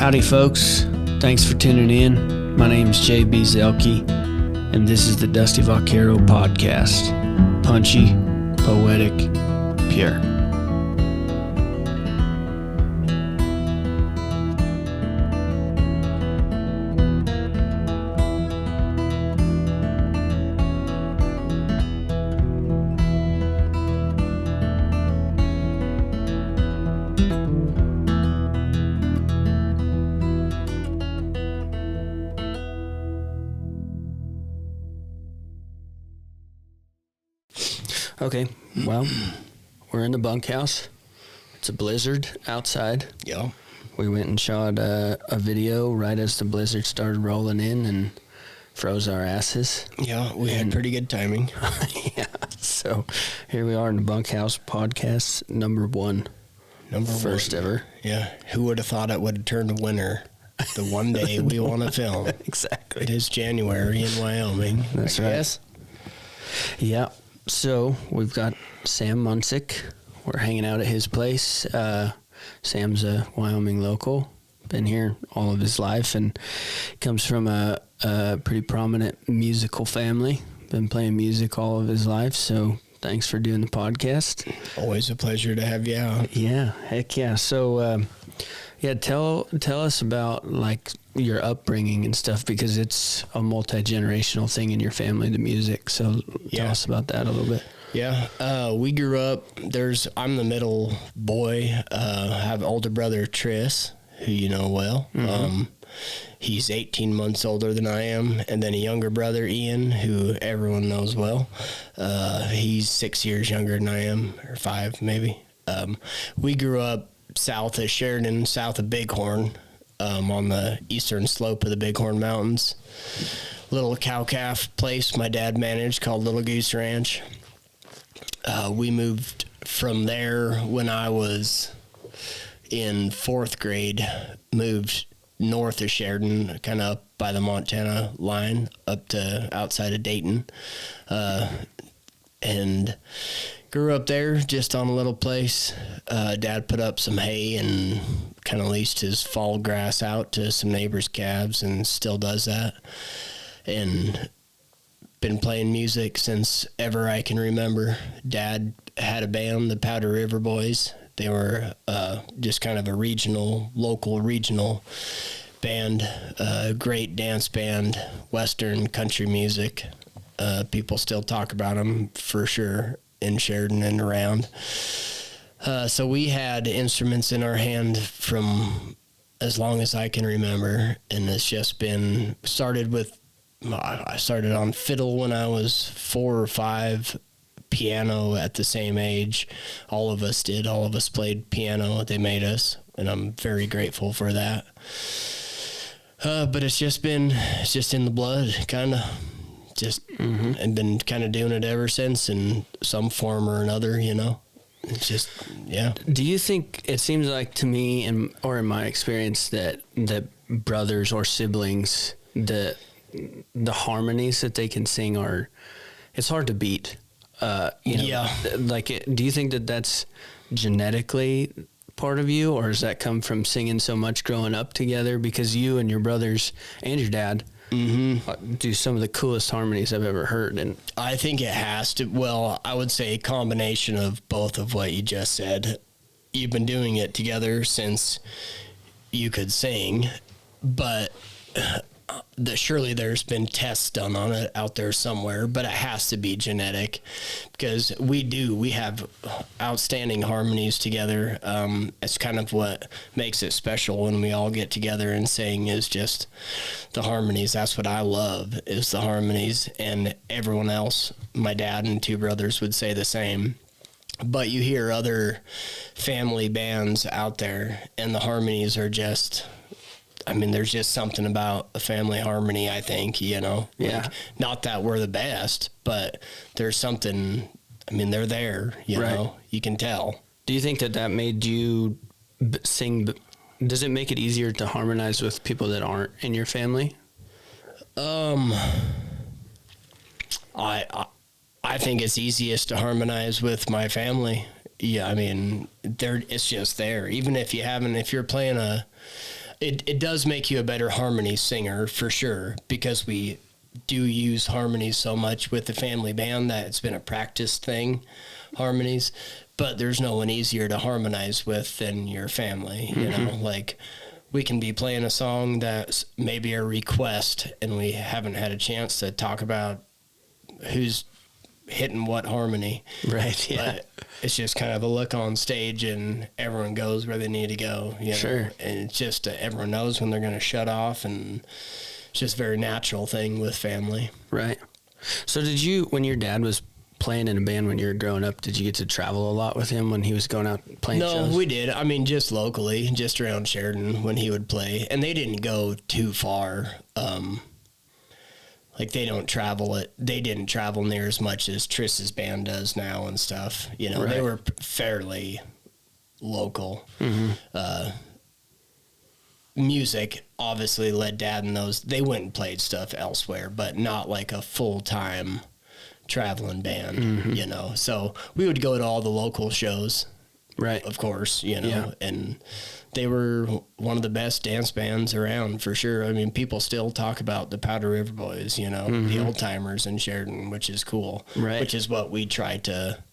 Howdy, folks. Thanks for tuning in. My name's JB Zelke, and this is the Dusty Vaquero Podcast. Punchy, poetic, pure. Okay, well, we're in the bunkhouse. It's a blizzard outside. Yeah. We went and shot a video right as the blizzard started rolling in and froze our asses. Yeah, we had pretty good timing. Yeah, so here we are in the bunkhouse podcast, number one. First ever. Yeah, who would have thought it would have turned winter the one day we want to film? Exactly. It is January in Wyoming. That's right. Yes. Yeah. So we've got Sam Munsick. We're hanging out at his place. Sam's a Wyoming local. Been here all of his life and comes from a pretty prominent musical family. Been playing music all of his life. So thanks for doing the podcast. Always a pleasure to have you out. Yeah, heck yeah. So tell us about like your upbringing and stuff, because it's a multi-generational thing in your family, the music. So tell us about that a little bit. Yeah, we grew up, I'm the middle boy. I have an older brother, Tris, who you know well. Mm-hmm. He's 18 months older than I am, and then a younger brother, Ian, who everyone knows well. He's 6 years younger than I am, or 5 maybe. We grew up south of Sheridan, south of Bighorn, on the eastern slope of the Bighorn Mountains. Little cow-calf place my dad managed called Little Goose Ranch. We moved from there when I was in 4th grade, moved north of Sheridan, kind of up by the Montana line, up to outside of Dayton, and grew up there just on a little place. Dad put up some hay and kind of leased his fall grass out to some neighbors' calves and still does that. And been playing music since ever I can remember. Dad had a band, the Powder River Boys. They were just kind of a local regional band, great dance band, Western country music. People still talk about them for sure in Sheridan and around. So we had instruments in our hand from as long as I can remember, and it's just been I started on fiddle when I was 4 or 5, piano at the same age. All of us did. All of us played piano. They made us, and I'm very grateful for that. But it's just in the blood, kind of. And been kind of doing it ever since in some form or another, you know. It's just, yeah. Do you think, it seems like to me, or in my experience, that brothers or siblings, the harmonies that they can sing it's hard to beat. Yeah. Do you think that that's genetically part of you, or does that come from singing so much growing up together? Because you and your brothers and your dad do some of the coolest harmonies I've ever heard. And I think it has to. Well, I would say a combination of both of what you just said. You've been doing it together since you could sing, but surely there's been tests done on it out there somewhere, but it has to be genetic, because we have outstanding harmonies together. It's kind of what makes it special when we all get together and sing, is just the harmonies. That's what I love, is the harmonies, and everyone else, my dad and 2 brothers, would say the same. But you hear other family bands out there, and the harmonies are just, there's just something about a family harmony, I think, you know? Yeah. Like, not that we're the best, but there's something, they're there, you know? You can tell. Do you think that made you sing? Does it make it easier to harmonize with people that aren't in your family? I think it's easiest to harmonize with my family. Yeah, it's just there. Even if you're playing a It does make you a better harmony singer for sure, because we do use harmonies so much with the family band that it's been a practice thing, harmonies. But there's no one easier to harmonize with than your family. You know, like we can be playing a song that's maybe a request, and we haven't had a chance to talk about who's hitting what harmony. Right. Yeah. But it's just kind of a look on stage, and everyone goes where they need to go. You know? Sure. And it's just everyone knows when they're going to shut off, and it's just a very natural thing with family. Right. So did you, when your dad was playing in a band when you were growing up, did you get to travel a lot with him when he was going out playing shows? No, we did. I mean, just locally, just around Sheridan when he would play. And they didn't go too far. Like they didn't travel near as much as Triss's band does now and stuff. You know, They were fairly local. Music obviously led Dad in those. They went and played stuff elsewhere, but not like a full-time traveling band, you know. So we would go to all the local shows, right? Of course, you know, and they were one of the best dance bands around for sure. I mean, people still talk about the Powder River Boys, you know, the old timers in Sheridan, which is cool, right? Which is what we try to,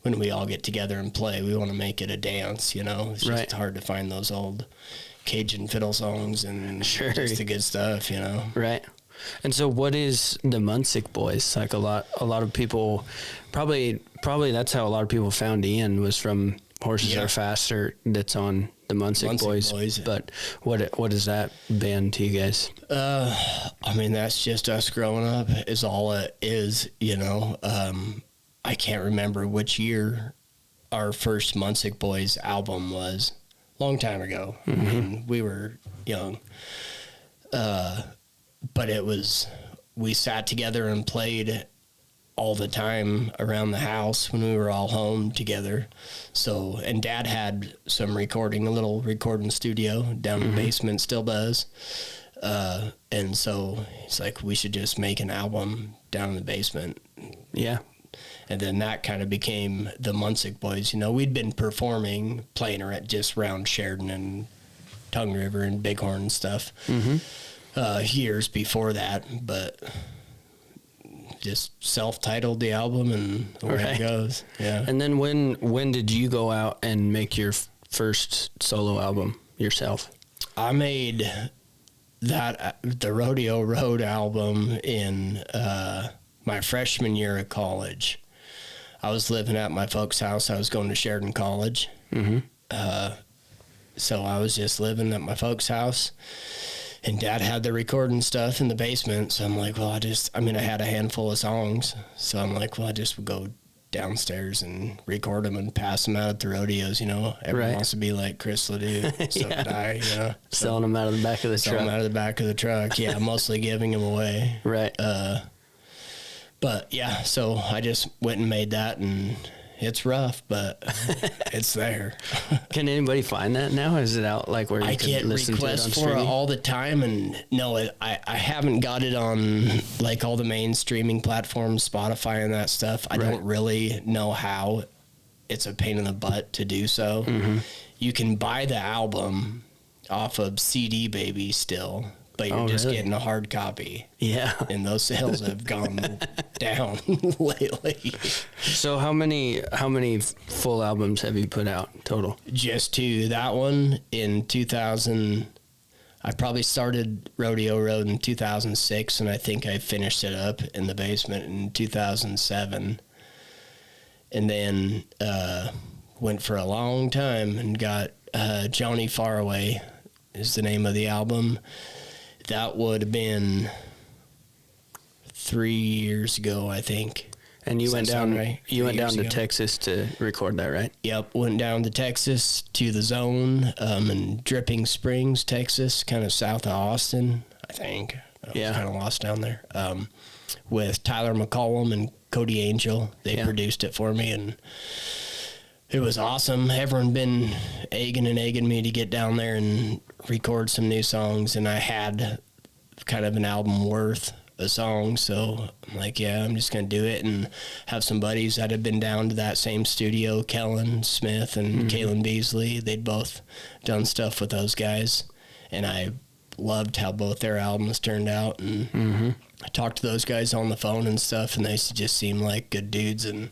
when we all get together and play, we want to make it a dance, you know. It's just hard to find those old Cajun fiddle songs and just the good stuff, you know. Right. And so what is the Munsick Boys? Like a lot of people probably that's how a lot of people found Ian, was from Horses Are Faster, that's on the Munsick Boys. But what is that band to you guys? I mean, that's just us growing up is all it is, you know. I can't remember which year our first Munsick Boys album was. Long time ago. I mean, we were young. But we sat together and played all the time around the house when we were all home together. So, and Dad had a little recording studio down in the basement, still does. And so he's like, we should just make an album down in the basement. Yeah. And then that kind of became the Munsick Boys. You know, we'd been performing, playing just around Sheridan and Tongue River and Bighorn and stuff years before that, but just self-titled the album and away it goes. Yeah. And then when did you go out and make your first solo album yourself? I made the Rodeo Road album in my freshman year of college. I was living at my folks' house. I was going to Sheridan College. So I was just living at my folks' house, and Dad had the recording stuff in the basement. So I'm like, well, I had a handful of songs. So I'm like, well, I just would go downstairs and record them and pass them out at the rodeos, you know. Everyone wants to be like Chris Ledoux. So did I, you know. Selling them out of the back of the truck. Selling them out of the back of the truck. Yeah, mostly giving them away. Right. But yeah, so I just went and made that, and it's rough, but it's there. Can anybody find that now? Is it out like where you can listen to it on requests for streaming? it all the time, and no, I haven't got it on like all the main streaming platforms, Spotify and that stuff. I don't really know how. It's a pain in the butt to do so. You can buy the album off of CD Baby still, but you're just getting a hard copy. Yeah. And those sales have gone down lately. So how many full albums have you put out total? Just two. That one in 2000. I probably started Rodeo Road in 2006, and I think I finished it up in the basement in 2007. And then went for a long time and got Johnny Faraway is the name of the album. That would have been 3 years ago, I think. And you went down to Texas to record that, right? Yep, went down to Texas to the Zone in Dripping Springs, Texas, kind of south of Austin, I think. I was kind of lost down there. With Tyler McCollum and Cody Angel. They produced it for me, and it was awesome. Everyone been egging me to get down there and record some new songs, and I had kind of an album worth of songs, so I'm like, I'm just going to do it, and have some buddies that had been down to that same studio, Kellen Smith and Kalen Beasley. They'd both done stuff with those guys, and I loved how both their albums turned out. And I talked to those guys on the phone and stuff, and they just seemed like good dudes. And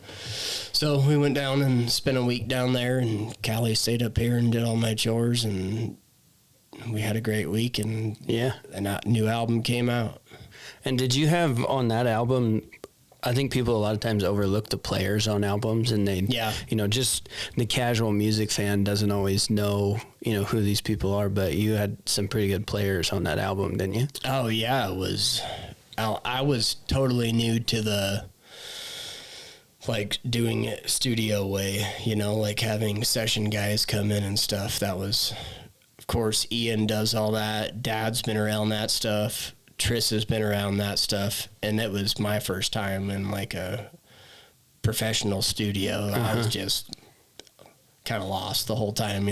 so we went down and spent a week down there, and Callie stayed up here and did all my chores, and we had a great week. And a new album came out. And did you have on that album, I think people a lot of times overlook the players on albums, and they, just the casual music fan doesn't always know, who these people are, but you had some pretty good players on that album, didn't you? Oh yeah, I was totally new to the, like, doing it studio way, like having session guys come in and stuff. That was, of course, Ian does all that. Dad's been around that stuff. Triss has been around that stuff, and it was my first time in like a professional studio. I was just kind of lost the whole time,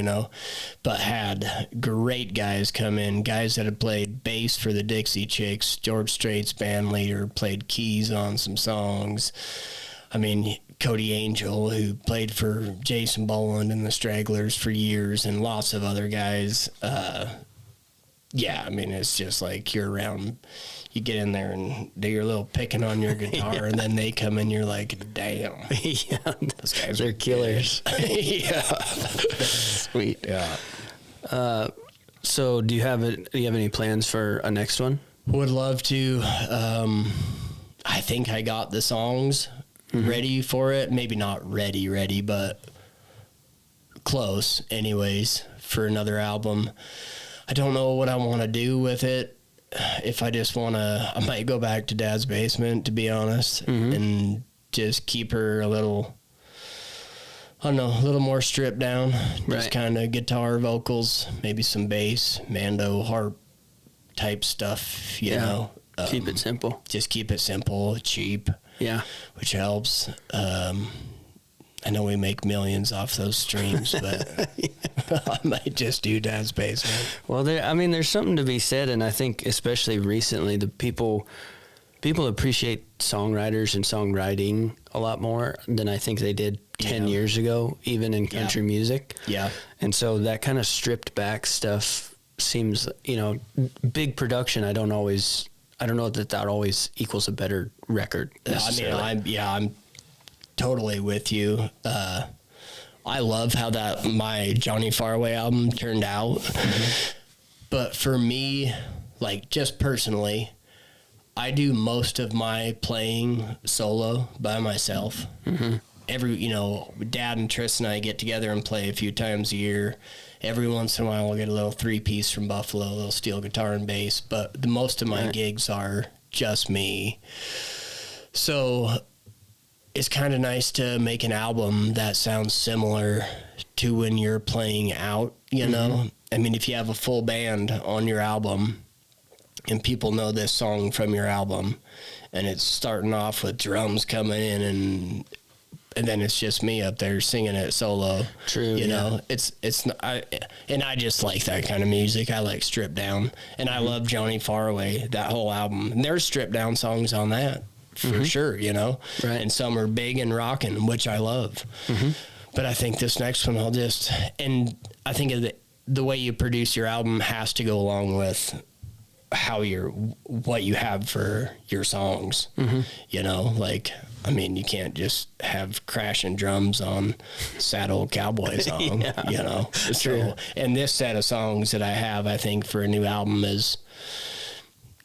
but had great guys come in, guys that had played bass for the Dixie Chicks. George Strait's band leader played keys on some songs. I mean, Cody Angel, who played for Jason Boland and the Stragglers for years, and lots of other guys. Yeah, I mean, it's just like you're around, you get in there and do your little picking on your guitar, and then they come in, you're like, damn. Yeah, those guys are killers. Yeah. Sweet. Yeah. So do you have any plans for a next one? Would love to. I think I got the songs ready for it. Maybe not ready, but close anyways for another album. I don't know what I want to do with it. If I just want to, I might go back to Dad's basement, to be honest, and just keep her a little more stripped down. Just kind of guitar, vocals, maybe some bass, Mando harp type stuff, you know. Keep it simple. Just keep it simple, cheap. Yeah. Which helps. I know we make millions off those streams, but I might just do Dad's basement. Well, there's something to be said, and I think especially recently, the people appreciate songwriters and songwriting a lot more than I think they did 10 years ago, even in country music. Yeah. And so that kind of stripped back stuff seems, big production. I don't know that always equals a better record. I mean, I'm totally with you. I love how my Johnny Faraway album turned out. But for me, like, just personally, I do most of my playing solo by myself. Dad and Triss and I get together and play a few times a year. Every once in a while, we'll get a little 3-piece from Buffalo, a little steel guitar and bass. But the most of my gigs are just me. So it's kind of nice to make an album that sounds similar to when you're playing out, know? I mean, if you have a full band on your album and people know this song from your album, and it's starting off with drums coming in and then it's just me up there singing it solo. True. You know, I just like that kind of music. I like stripped down, and I love Johnny Faraway, that whole album. And there's stripped down songs on that. For sure, right. And some are big and rocking, which I love. But I think this next one and I think the way you produce your album has to go along with what you have for your songs. I mean, you can't just have crashing drums on sad old cowboy song, So, and this set of songs that I have, I think for a new album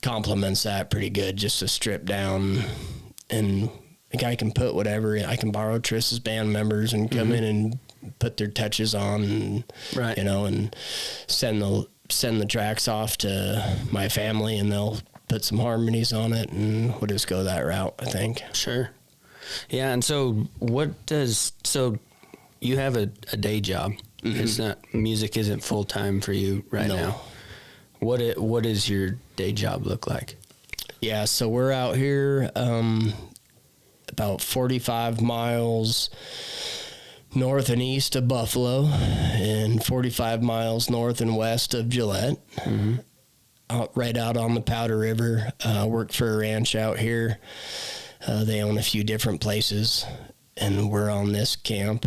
complements that pretty good, just to strip down, and a guy can put whatever. I can borrow Triss's band members and come in and put their touches on, and, and send the tracks off to my family, and they'll put some harmonies on it, and we'll just go that route, I think. Sure. Yeah. And so you have a day job. It's not, music isn't full time for you now. What does your day job look like? Yeah, so we're out here about 45 miles north and east of Buffalo, and 45 miles north and west of Gillette, right out on the Powder River. Work for a ranch out here. They own a few different places, and we're on this camp,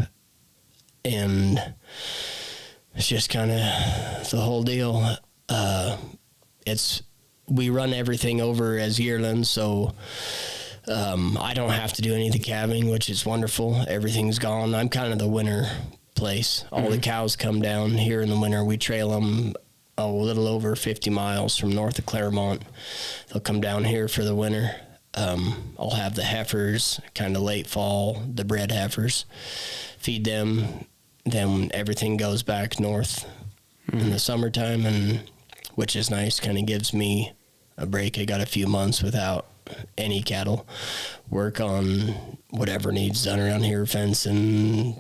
and it's just kind of the whole deal. we run everything over as yearlings, so I don't have to do any of the calving, which is wonderful. Everything's gone. I'm kind of the winter place. All the cows come down here in the winter. We trail them a little over 50 miles from north of Claremont. They'll come down here for the winter. I'll have the heifers kind of late fall, the bred heifers, feed them. Then everything goes back north in the summertime, and which is nice. Kind of gives me a break. I got a few months without any cattle. Work on whatever needs done around here, fencing,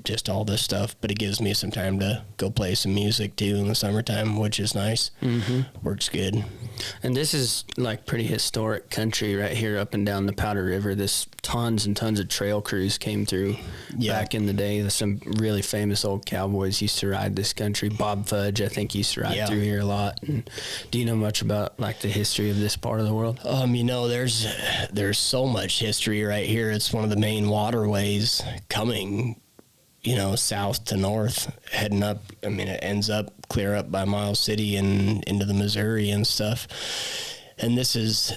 just all this stuff. But it gives me some time to go play some music too in the summertime, which is nice. Works good. And this is like pretty historic country right here up and down the Powder River. This tons and tons of trail crews came through back in the day. There's some really famous old cowboys used to ride this country. Bob Fudge, I think, used to ride through here a lot. And do you know much about like the history of this part of the world? You know, there's so much history right here. It's one of the main waterways coming, you know, south to north, heading up. I mean, it ends up clear up by Miles City and into the Missouri and stuff. And this is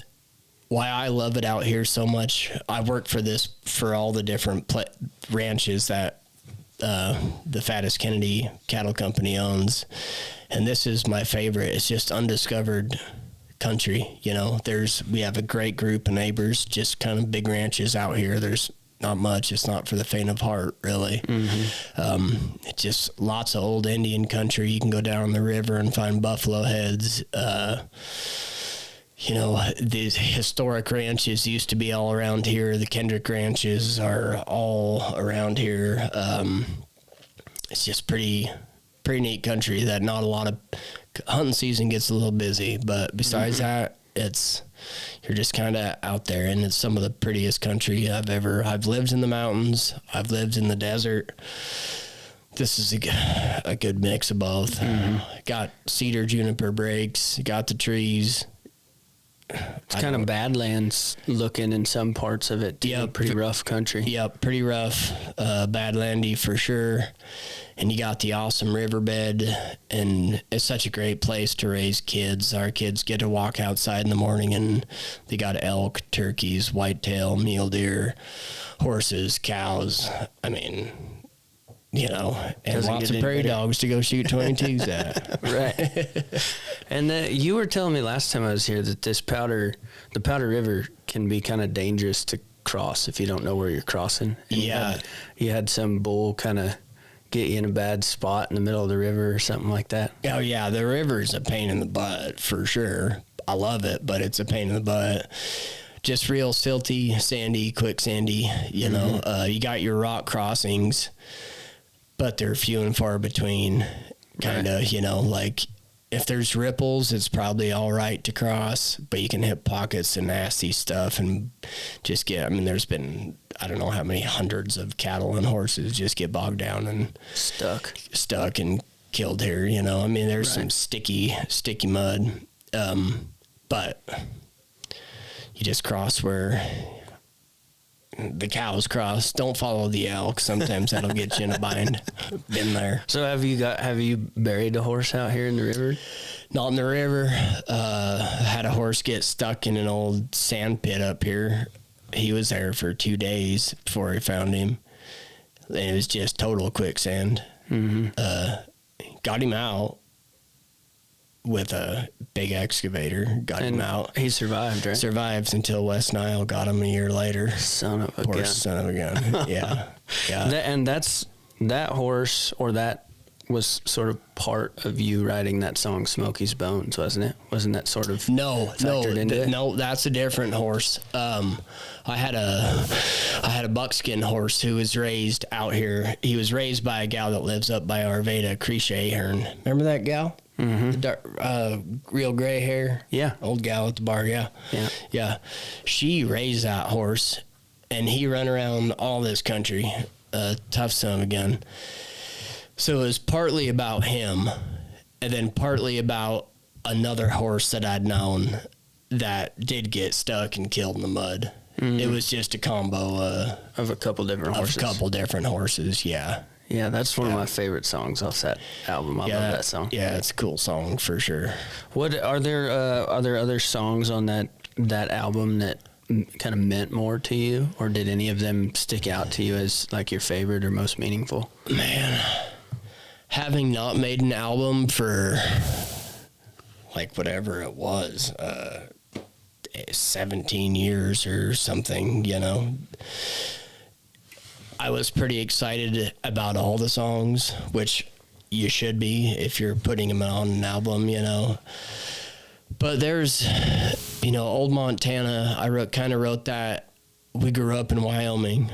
why I love it out here so much. I work for all the different ranches that the Fattest Kennedy Cattle Company owns. And this is my favorite. It's just undiscovered country. You know, we have a great group of neighbors, just kind of big ranches out here. There's not much. It's not for the faint of heart, really. It's just lots of old Indian country. You can go down the river and find buffalo heads. You know, these historic ranches used to be all around here. The Kendrick ranches are all around here. It's just pretty neat country that not a lot of hunting season gets a little busy, but besides that, you're just kind of out there, and it's some of the prettiest country I've lived in the mountains. I've lived in the desert. This is a good mix of both. Got cedar juniper breaks, got the trees. It's kind of badlands looking in some parts of it. Yeah, pretty rough country. Yep, pretty rough, badlandy for sure. And you got the awesome riverbed, and it's such a great place to raise kids. Our kids get to walk outside in the morning, and they got elk, turkeys, whitetail, mule deer, horses, cows. I mean, you know, and lots of prairie dogs to go shoot 22s at. Right. And you were telling me last time I was here that the Powder River can be kind of dangerous to cross if you don't know where you're crossing. And you had some bull kind of get you in a bad spot in the middle of the river or something like that. Oh yeah, the river's a pain in the butt for sure. I love it, but it's a pain in the butt. Just real silty, sandy, quicksandy. You know, you got your rock crossings, but they're few and far between. Kind of, you know, like if there's ripples, it's probably all right to cross, but you can hit pockets and nasty stuff and just there's been, I don't know how many hundreds of cattle and horses just get bogged down and stuck and killed here. You know, I mean, there's some sticky mud, but you just cross where the cows cross. Don't follow the elk. Sometimes that'll get you in a bind. Been there. So have you buried a horse out here in the river? Not in the river. Had a horse get stuck in an old sand pit up here. He was there for 2 days before I found him. And it was just total quicksand. Got him out with a big excavator. Got him out. He survived, right? Survived until West Nile got him a year later. Son of a gun. Poor son of a gun. Yeah. That horse, or that was sort of part of you writing that song Smokey's Bones, wasn't it? Wasn't that sort of factored into it? No, that's a different horse. I had a buckskin horse who was raised out here. He was raised by a gal that lives up by Arvada, Creesha Ahern. Remember that gal? The dark, real gray hair. Yeah. Old gal at the bar. Yeah. She raised that horse, and he run around all this country. Tough son of a gun. So it was partly about him, and then partly about another horse that I'd known that did get stuck and killed in the mud. It was just a combo of a couple different horses. Yeah. Yeah, that's one of my favorite songs off that album. I love that song. Yeah, it's a cool song for sure. What are there other songs on that album that kind of meant more to you, or did any of them stick out to you as like your favorite or most meaningful? Man, having not made an album for like whatever it was, 17 years or something, you know, I was pretty excited about all the songs, which you should be if you're putting them on an album, you know. But there's, you know, Old Montana, I kind of wrote that. We grew up in Wyoming,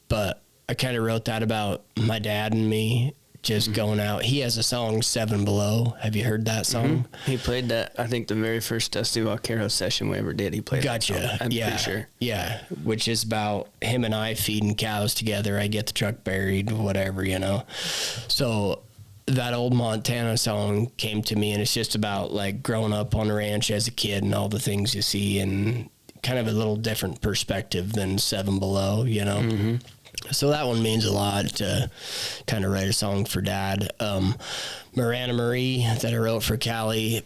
but I kind of wrote that about my dad and me just going out. He has a song, 7 Below. Have you heard that song? He played that, I think, the very first Dusty Vaquero session we ever did. He played that song. I'm pretty sure. Yeah, which is about him and I feeding cows together. I get the truck buried, whatever, you know. So that Old Montana song came to me, and it's just about, like, growing up on a ranch as a kid and all the things you see, and kind of a little different perspective than 7 Below, you know. Mm-hmm. So that one means a lot to kind of write a song for Dad. Marana Marie that I wrote for Callie,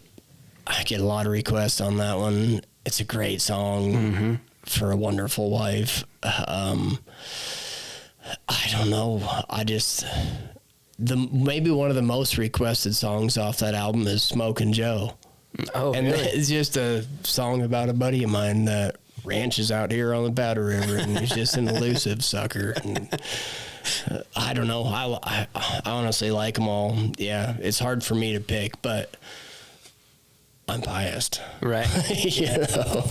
I get a lot of requests on that one. It's a great song for a wonderful wife. I don't know. Maybe one of the most requested songs off that album is Smokin' Joe. Oh, and really? It's just a song about a buddy of mine that ranches out here on the Powder River, and he's just an elusive sucker. And, I don't know. I honestly like them all. Yeah, it's hard for me to pick, but I'm biased. Right. You know?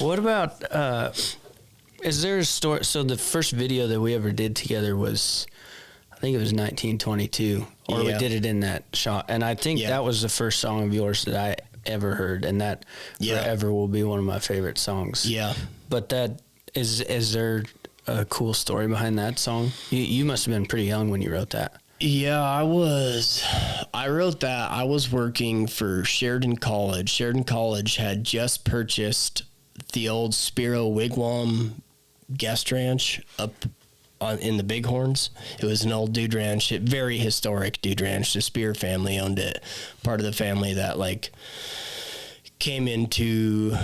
What about, is there a story? So the first video that we ever did together was, I think it was 1922, or we did it in that shot. And I think that was the first song of yours that I ever heard, and that forever will be one of my favorite songs. Yeah. But that is there a cool story behind that song? You must have been pretty young when you wrote that. Yeah, I wrote that. I was working for Sheridan College. Sheridan College had just purchased the old Spiro Wigwam guest ranch up in the Bighorns. It was an old dude ranch, very historic dude ranch. The Spear family owned it. Part of the family that like came into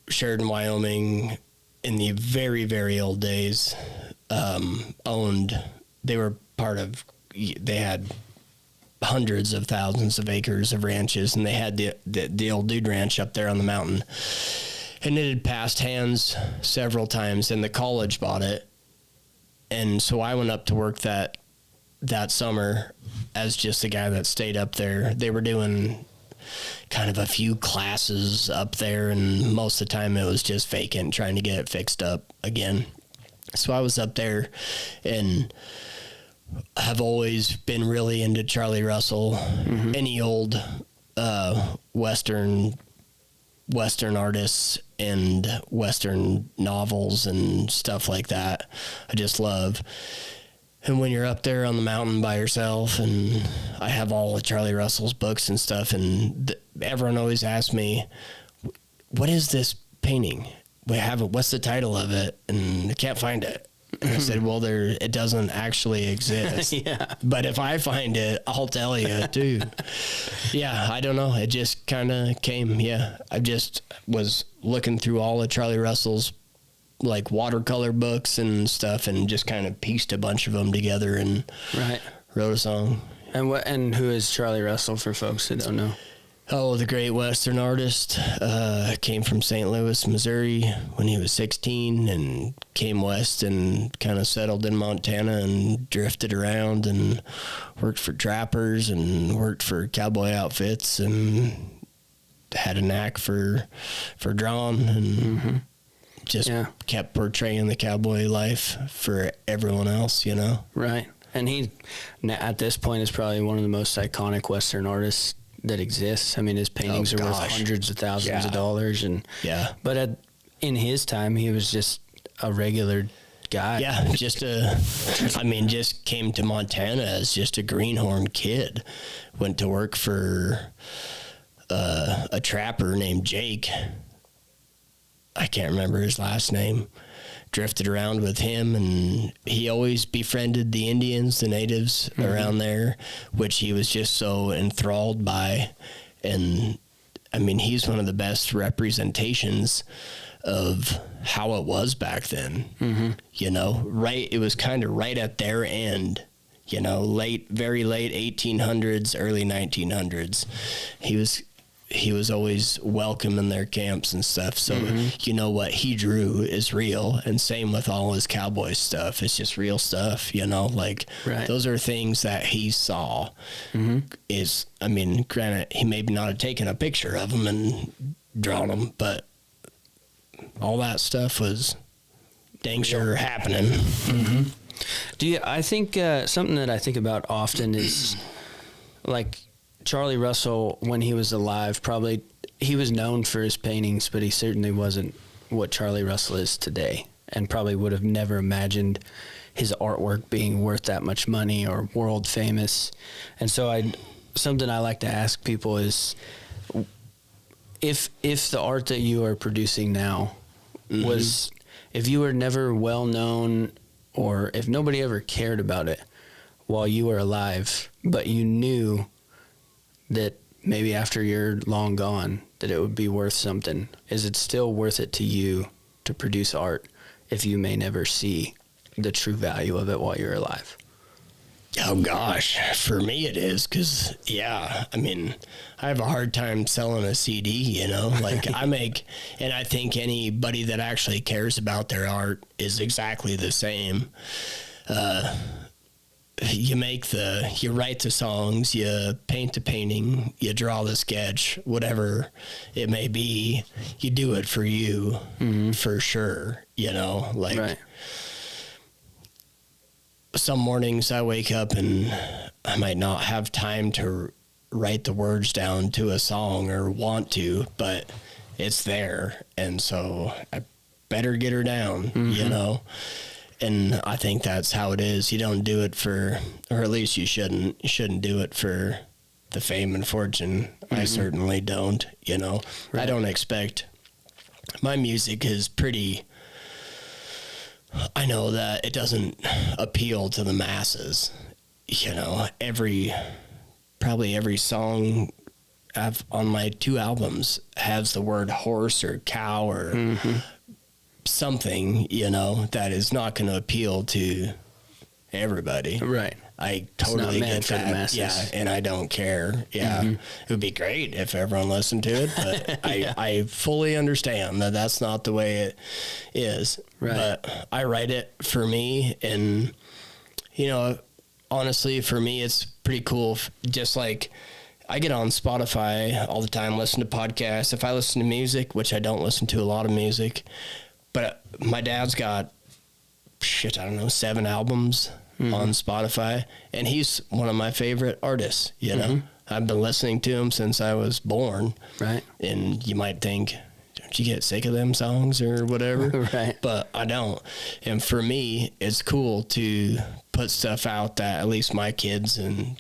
Sheridan, Wyoming in the very, very old days. They had hundreds of thousands of acres of ranches, and they had the old dude ranch up there on the mountain. And it had passed hands several times, and the college bought it. And so I went up to work that summer as just a guy that stayed up there. They were doing kind of a few classes up there, and most of the time it was just vacant, trying to get it fixed up again. So I was up there, and have always been really into Charlie Russell, any old Western artists and Western novels and stuff like that. I just love. And when you're up there on the mountain by yourself, and I have all of Charlie Russell's books and stuff, and everyone always asks me, what is this painting? What's the title of it? And I can't find it. And I said, well, it doesn't actually exist. But if I find it, I'll tell you, too. Yeah, I don't know. It just kind of came. Yeah, I just was looking through all of Charlie Russell's like watercolor books and stuff, and just kind of pieced a bunch of them together and wrote a song. And who is Charlie Russell for folks that don't know? Oh, the great Western artist. Came from St. Louis, Missouri when he was 16, and came west and kind of settled in Montana and drifted around and worked for trappers and worked for cowboy outfits and had a knack for drawing and just kept portraying the cowboy life for everyone else, you know? Right. And he, at this point, is probably one of the most iconic Western artists that exists. I mean, his paintings are worth hundreds of thousands of dollars, but in his time, he was just a regular guy. Yeah, just came to Montana as just a greenhorn kid. Went to work for a trapper named Jake. I can't remember his last name, drifted around with him, and he always befriended the Indians, the natives around there, which he was just so enthralled by. And I mean, he's one of the best representations of how it was back then. You know, it was kind of right at their end, you know, very late 1800s, early 1900s. He was always welcome in their camps and stuff. So, you know, what he drew is real. And same with all his cowboy stuff. It's just real stuff, you know, like those are things that he saw. I mean, granted, he may not have taken a picture of them and drawn them, but all that stuff was dang sure happening. I think something that I think about often is like Charlie Russell, when he was alive, probably he was known for his paintings, but he certainly wasn't what Charlie Russell is today, and probably would have never imagined his artwork being worth that much money or world famous. And so something I like to ask people is, if the art that you are producing now was, if you were never well known, or if nobody ever cared about it while you were alive, but you knew that maybe after you're long gone that it would be worth something, is it still worth it to you to produce art if you may never see the true value of it while you're alive? Oh gosh, for me it is, because I mean, I have a hard time selling a CD, you know, like and I think anybody that actually cares about their art is exactly the same. You write the songs, you paint the painting, you draw the sketch, whatever it may be, you do it for you, for sure, you know, like some mornings I wake up and I might not have time to write the words down to a song or want to, but it's there. And so I better get her down, you know? And I think that's how it is. You don't do it for, or at least you shouldn't do it for the fame and fortune. I certainly don't, you know. I don't expect, my music is pretty, I know that it doesn't appeal to the masses, you know. Probably every song on my 2 albums has the word horse or cow or something, you know, that is not going to appeal to everybody. Right. I totally get that. Yeah, and I don't care. Yeah. It would be great if everyone listened to it, but I fully understand that that's not the way it is. Right. But I write it for me, and, you know, honestly, for me, it's pretty cool. Just like I get on Spotify all the time, listen to podcasts. If I listen to music, which I don't listen to a lot of music, but my dad's got, 7 albums on Spotify, and he's one of my favorite artists, you know. I've been listening to him since I was born. Right. And you might think, don't you get sick of them songs or whatever? Right. But I don't. And for me, it's cool to put stuff out that at least my kids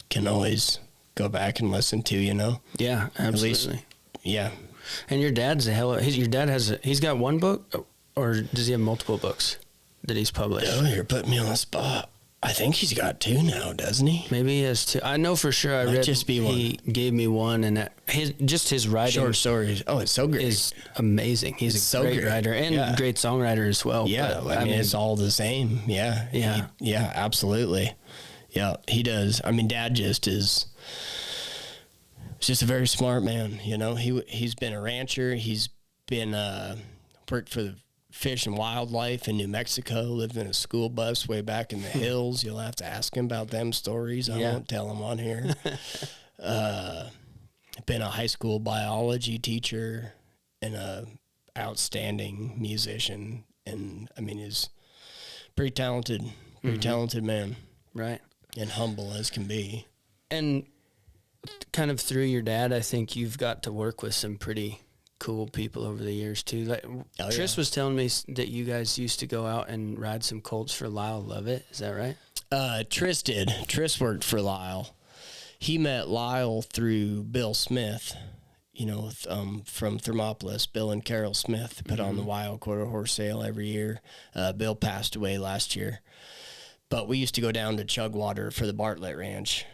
can always go back and listen to, you know? Yeah, absolutely. At least, yeah. And your dad's he's got one book, or does he have multiple books that he's published? Oh, you're putting me on the spot. I think he's got 2 now, doesn't he? Maybe he has 2. I know for sure. He gave me one, and his writing, short stories. Oh, it's so great. Is amazing. He's a great writer and great songwriter as well. Yeah, I mean, it's all the same. Yeah, yeah, absolutely. Yeah, he does. I mean, Dad is just a very smart man. You know, he's been a rancher. He's been worked for the Fish and Wildlife in New Mexico, lived in a school bus way back in the hills. You'll have to ask him about them stories. I won't tell him on here. Been a high school biology teacher and a outstanding musician. And I mean, he's pretty talented man. Right. And humble as can be. And kind of through your dad, I think you've got to work with some pretty cool people over the years too. Like Tris was telling me that you guys used to go out and ride some colts for Lyle Lovett. Is that right? Tris did. Tris worked for Lyle. He met Lyle through Bill Smith. from Thermopolis, Bill and Carol Smith put on the wild quarter horse sale every year. Bill passed away last year. But we used to go down to Chugwater for the Bartlett Ranch,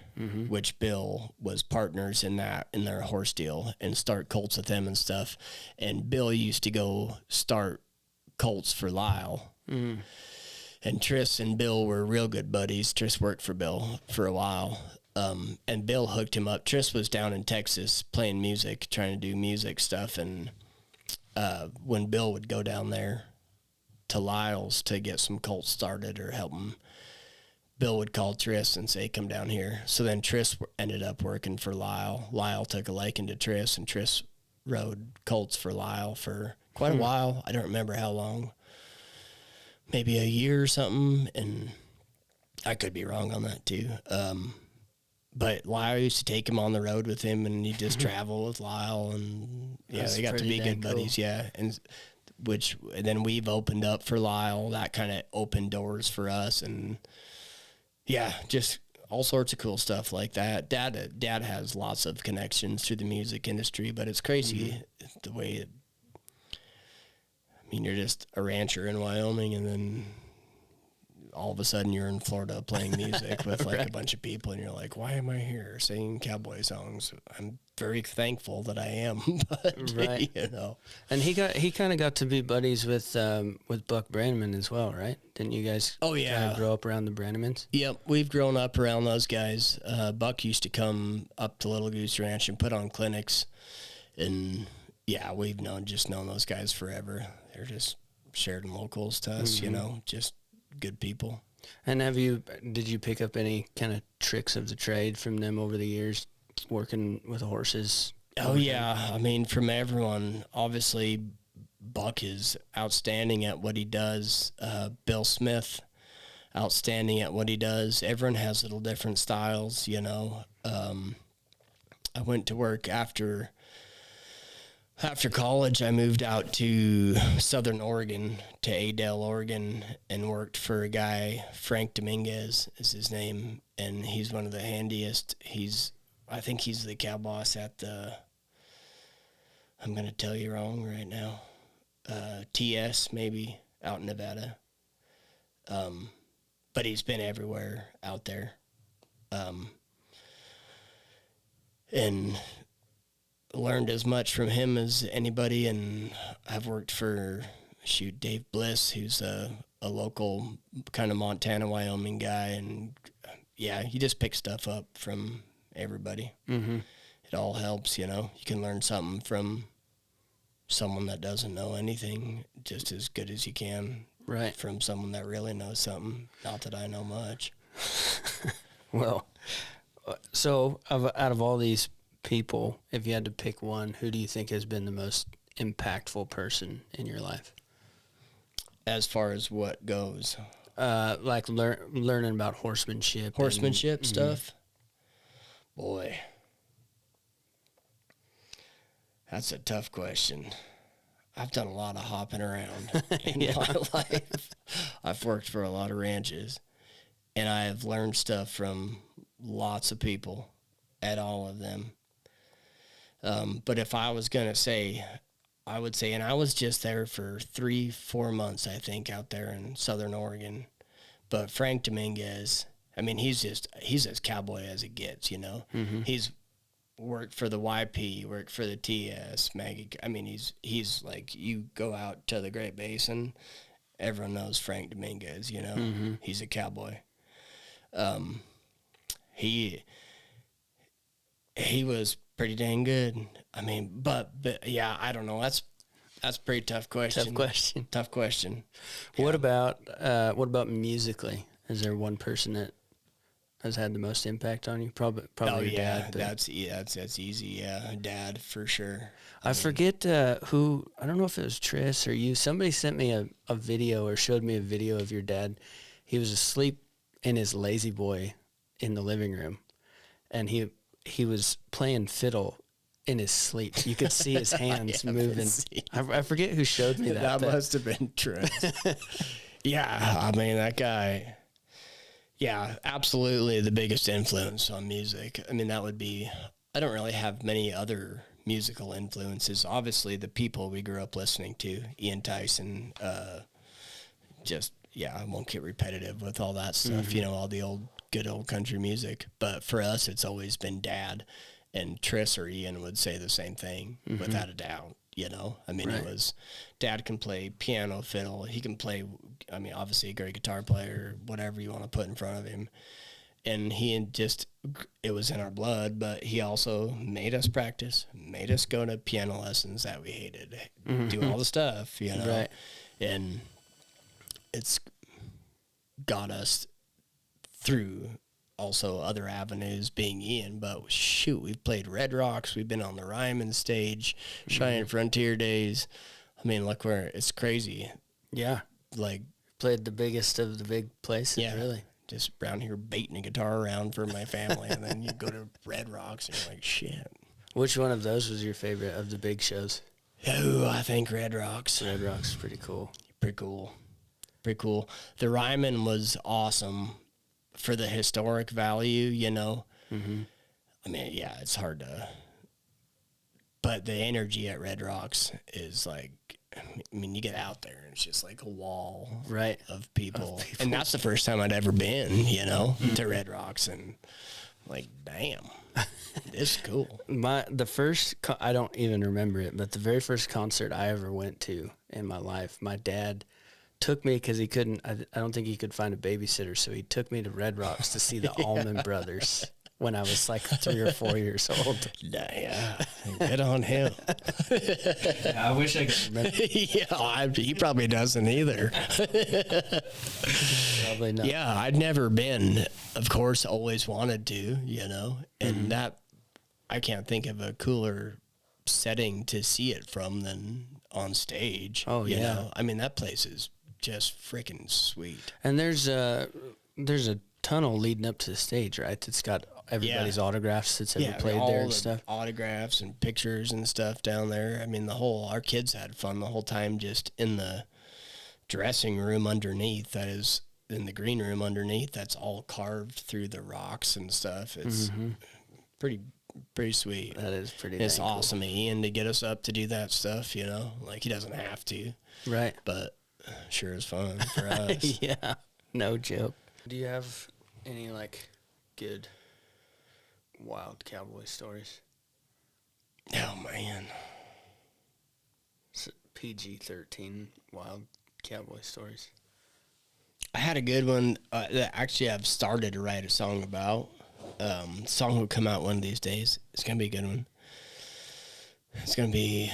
which Bill was partners in their horse deal, and start colts with them and stuff. And Bill used to go start colts for Lyle. And Triss and Bill were real good buddies. Triss worked for Bill for a while. And Bill hooked him up. Triss was down in Texas playing music, trying to do music stuff. And when Bill would go down there to Lyle's to get some colts started or help him, Bill would call Triss and say, come down here. So then Triss ended up working for Lyle. Lyle took a liking to Triss, and Triss rode colts for Lyle for quite a while. I don't remember how long. Maybe a year or something, and I could be wrong on that too. But Lyle used to take him on the road with him, and he'd just travel with Lyle, and they got to be good buddies, and then we've opened up for Lyle. That kind of opened doors for us, and just all sorts of cool stuff like that. Dad has lots of connections through the music industry, but it's crazy the way you're just a rancher in Wyoming, and then all of a sudden you're in Florida playing music with like a bunch of people, and you're like, why am I here singing cowboy songs? I'm very thankful that I am, but right. And he kind of got to be buddies with Buck Brannaman as well, right? Didn't you guys grow up around the Brannamans? Yep, we've grown up around those guys. Buck used to come up to Little Goose Ranch and put on clinics, and we've known those guys forever. They're just Sheridan locals to us, just good people. And did you pick up any kind of tricks of the trade from them over the years, working with horses? Oh yeah, from everyone. Obviously, Buck is outstanding at what he does. Bill Smith, outstanding at what he does. Everyone has little different styles, I went to work after college. I moved out to Southern Oregon, to Adel, Oregon, and worked for a guy, Frank Dominguez is his name, and he's one of the handiest. I think he's the cow boss at I'm going to tell you wrong right now, TS maybe, out in Nevada. But he's been everywhere out there. And learned as much from him as anybody, and I've worked for Dave Bliss, who's a local kind of Montana, Wyoming guy, and you just pick stuff up from everybody. It all helps, you can learn something from someone that doesn't know anything just as good as you can from someone that really knows something. Not that I know much. Well, so out of all these people, if you had to pick one, who do you think has been the most impactful person in your life? As far as what goes? Like learning about horsemanship. Horsemanship stuff? Boy. That's a tough question. I've done a lot of hopping around in my life. I've worked for a lot of ranches, and I have learned stuff from lots of people at all of them. But if I was going to say, I would say, and I was just there for 3-4 months, I think, out there in Southern Oregon. But Frank Dominguez, he's as cowboy as it gets, He's worked for the YP, worked for the TS, Maggie. He's like, you go out to the Great Basin, everyone knows Frank Dominguez, He's a cowboy. He was pretty dang good. But yeah, I don't know. That's a pretty tough question. Tough question. Yeah. What about musically? Is there one person that has had the most impact on you? Probably your dad. That's easy. Yeah, Dad for sure. I forget who. I don't know if it was Triss or you. Somebody sent me a video or showed me a video of your dad. He was asleep in his lazy boy in the living room, and he was playing fiddle in his sleep. You could see his hands moving. I forget who showed me that. That must have been Triss. Yeah, that guy. Yeah, absolutely the biggest influence on music. That would be, I don't really have many other musical influences. Obviously, the people we grew up listening to, Ian Tyson, I won't get repetitive with all that stuff, all the good old country music. But for us, it's always been Dad. And Tris or Ian would say the same thing, without a doubt. Right. Dad can play piano, fiddle. He can play, obviously a great guitar player, whatever you want to put in front of him. And it was in our blood, but he also made us practice, made us go to piano lessons that we hated, do all the stuff, Right. And it's got us through also other avenues being Ian, but shoot, we've played Red Rocks, we've been on the Ryman stage, Cheyenne Frontier Days. It's crazy. Yeah. Played the biggest of the big places, really. Just around here baiting a guitar around for my family, and then you go to Red Rocks, and you're like, shit. Which one of those was your favorite of the big shows? Oh, I think Red Rocks. Red Rocks is pretty cool. Pretty cool. The Ryman was awesome for the historic value, it's hard to... But the energy at Red Rocks is you get out there and it's just like a wall of people. And that's the first time I'd ever been, to Red Rocks, and damn, this is cool. I don't even remember it, but the very first concert I ever went to in my life, my dad took me because he couldn't, I don't think he could find a babysitter, so he took me to Red Rocks to see the Allman Brothers when I was 3 or 4 years old. Yeah, good on him. I wish I could remember. He probably doesn't either. Probably not. Yeah, I'd never been, of course, always wanted to, and that, I can't think of a cooler setting to see it from than on stage. Oh, yeah. That place is just freaking sweet. And there's a tunnel leading up to the stage, right? It's got everybody's autographs that's ever played there and stuff. Autographs and pictures and stuff down there. Our kids had fun the whole time just in the dressing room underneath. That is in the green room underneath. That's all carved through the rocks and stuff. It's pretty sweet. That is pretty. It's awesome, cool. Ian, to get us up to do that stuff. He doesn't have to, right? But sure is fun for us. Yeah, no joke. Do you have any good wild cowboy stories? Oh man, PG-13 wild cowboy stories. I had a good one that actually I've started to write a song about. Song will come out one of these days. It's gonna be a good one. It's gonna be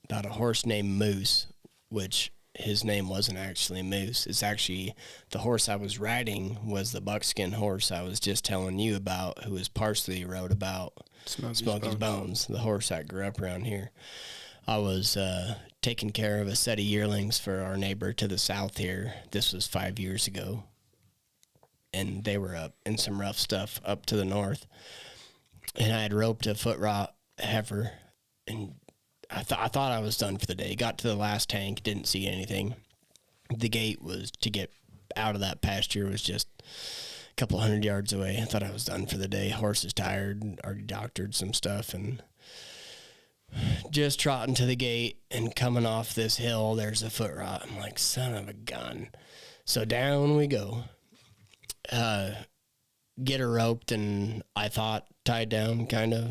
about a horse named Moose, which his name wasn't actually Moose. It's actually the horse I was riding was the buckskin horse I was just telling you about, who was partially wrote about Smokey's Bones, the horse I grew up around here. I was taking care of a set of yearlings for our neighbor to the south here. This was 5 years ago. And they were up in some rough stuff up to the north. And I had roped a foot rot heifer, and I thought I was done for the day. Got to the last tank, didn't see anything. The gate was to get out of that pasture was just a couple 100 yards away. I thought I was done for the day. Horse is tired, already doctored some stuff, and just trotting to the gate and coming off this hill, there's a foot rot. I'm like, son of a gun. So down we go. Get her roped, and I thought tied down, kind of.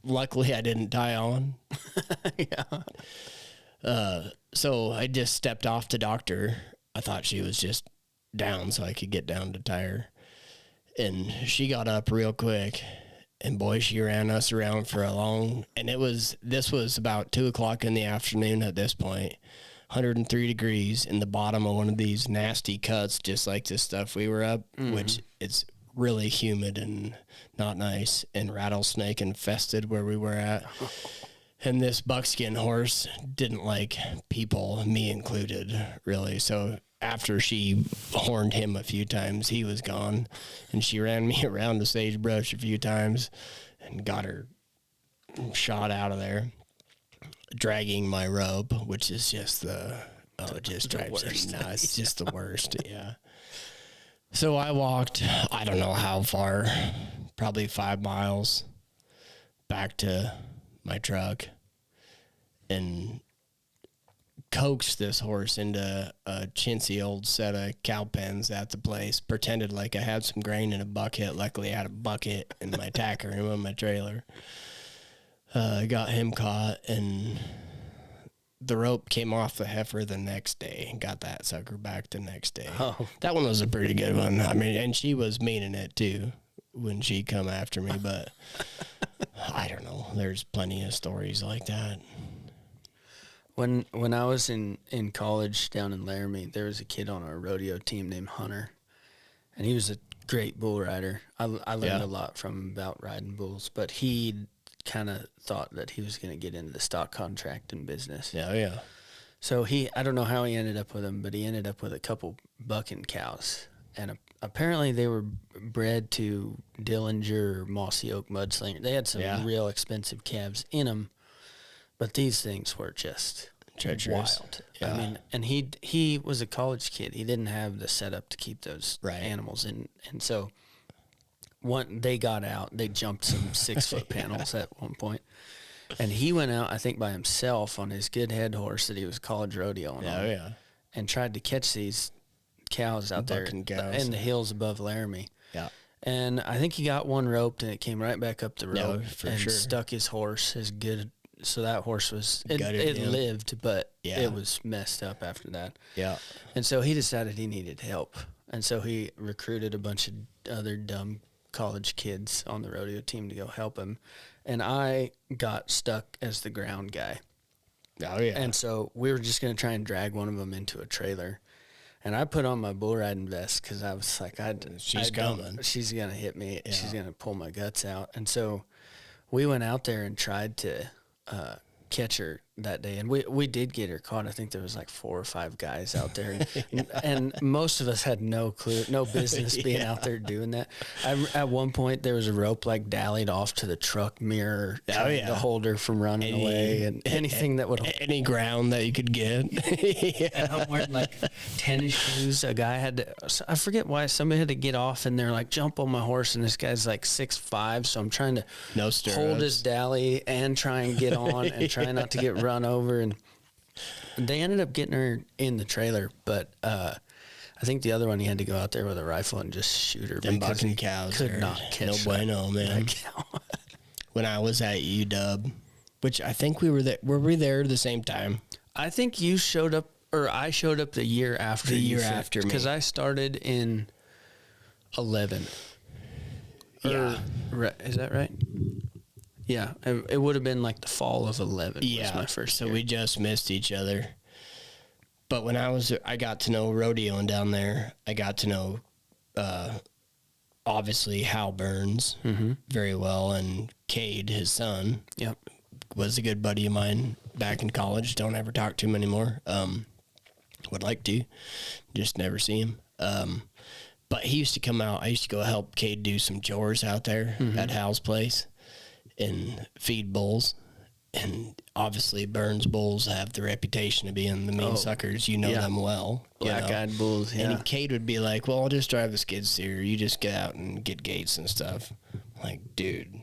Luckily, I didn't tie on. Yeah. So I just stepped off to doctor. I thought she was just down so I could get down to tie her. And she got up real quick, and boy, she ran us around for a long, and this was about 2:00 in the afternoon at this point. 103 degrees in the bottom of one of these nasty cuts, just like this stuff we were up, which it's really humid and not nice, and rattlesnake infested where we were at. And this buckskin horse didn't like people, me included, really. So after she horned him a few times, he was gone, and she ran me around the sagebrush a few times and got her shot out of there, dragging my rope, which is just just drives me nuts. It's just the worst. Yeah. So I walked, I don't know how far, probably 5 miles back to my truck and coaxed this horse into a chintzy old set of cow pens at the place, pretended like I had some grain in a bucket. Luckily, I had a bucket in my tacker room on my trailer. Got him caught, and the rope came off the heifer the next day and got that sucker back the next day. Oh. That one was a pretty good one. I mean, and she was meaning it too when she come after me, but I don't know. There's plenty of stories like that. When I was in college down in Laramie, there was a kid on our rodeo team named Hunter, and he was a great bull rider. I learned a lot from him about riding bulls, but he kind of thought that he was going to get into the stock contracting business. Yeah. So I don't know how he ended up with them, but he ended up with a couple bucking cows, and apparently they were bred to Dillinger or Mossy Oak Mudslinger. They had some real expensive calves in them. But these things were just treacherous. Wild. Yeah. I mean, and he was a college kid. He didn't have the setup to keep those animals in. And so they got out. They jumped some 6-foot panels at one point. And he went out, I think, by himself on his good head horse that he was college rodeoing on. And tried to catch these cows out there in the hills above Laramie. Yeah. And I think he got one roped, and it came right back up the rope stuck his horse, his good. So that horse was, it lived, but it was messed up after that. Yeah. And so he decided he needed help. And so he recruited a bunch of other dumb college kids on the rodeo team to go help him. And I got stuck as the ground guy. Oh, yeah. And so we were just going to try and drag one of them into a trailer. And I put on my bull riding vest because I was like, she's coming. She's going to hit me. Yeah. She's going to pull my guts out. And so we went out there and tried to catch her that day, and we did get her caught. I think there was like 4 or 5 guys out there, and most of us had no clue, no business being out there doing that. At one point, there was a rope like dallied off to the truck mirror to hold her from running away, and anything that would any ground that you could get. And I'm wearing like tennis shoes. A guy had to, I forget why, somebody had to get off, and they're like, jump on my horse, and this guy's like 6'5", so I'm trying to hold his dally and try and get on and try not to get run over. And they ended up getting her in the trailer, but I think the other one, he had to go out there with a rifle and just shoot her because he could not catch no bueno, man. When I was at UW, which I think we were there, were we there the same time? I think you showed up, or I showed up the year after me, because I started in 11. Yeah, is that right? Yeah, it would have been like the fall of 11 was my first year. So we just missed each other. But when I got to know rodeoing down there. I got to know, obviously, Hal Burns very well, and Cade, his son, was a good buddy of mine back in college. Don't ever talk to him anymore. Would like to, just never see him. But he used to come out. I used to go help Cade do some chores out there at Hal's place and feed bulls. And obviously Burns bulls have the reputation of being the mean suckers. You know them well. Black-eyed bulls, And Cade would be like, well, I'll just drive the skid steer. You just get out and get gates and stuff. I'm like, dude,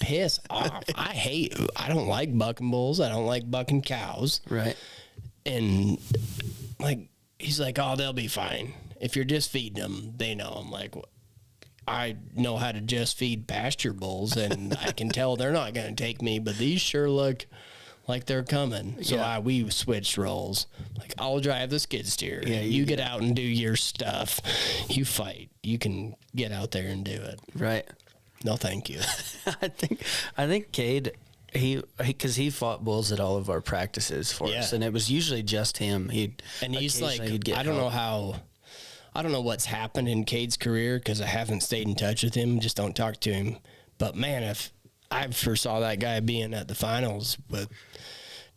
piss off. I don't like bucking bulls. I don't like bucking cows. Right. And like, he's like, oh, they'll be fine. If you're just feeding them, they know. I'm like, I know how to just feed pasture bulls, and I can tell they're not going to take me, but these sure look like they're coming. So we switched roles. Like, I'll drive the skid steer. Yeah, you get out and do your stuff. You fight. You can get out there and do it. Right. No, thank you. I think Cade, because he fought bulls at all of our practices for us, and it was usually just him. He's like, I don't know what's happened in Cade's career because I haven't stayed in touch with him. Just don't talk to him. But man, if I foresaw that guy being at the finals with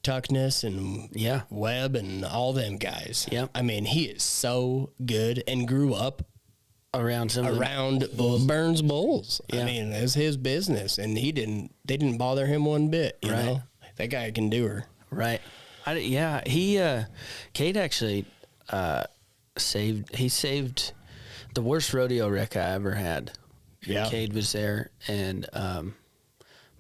Tuckness and Webb and all them guys. Yeah, I mean, he is so good and grew up around Burns bulls. Yeah. I mean, it's his business, and they didn't bother him one bit. You know, that guy can do her. Right. Cade actually. Saved the worst rodeo wreck I ever had Yeah. Cade was there, and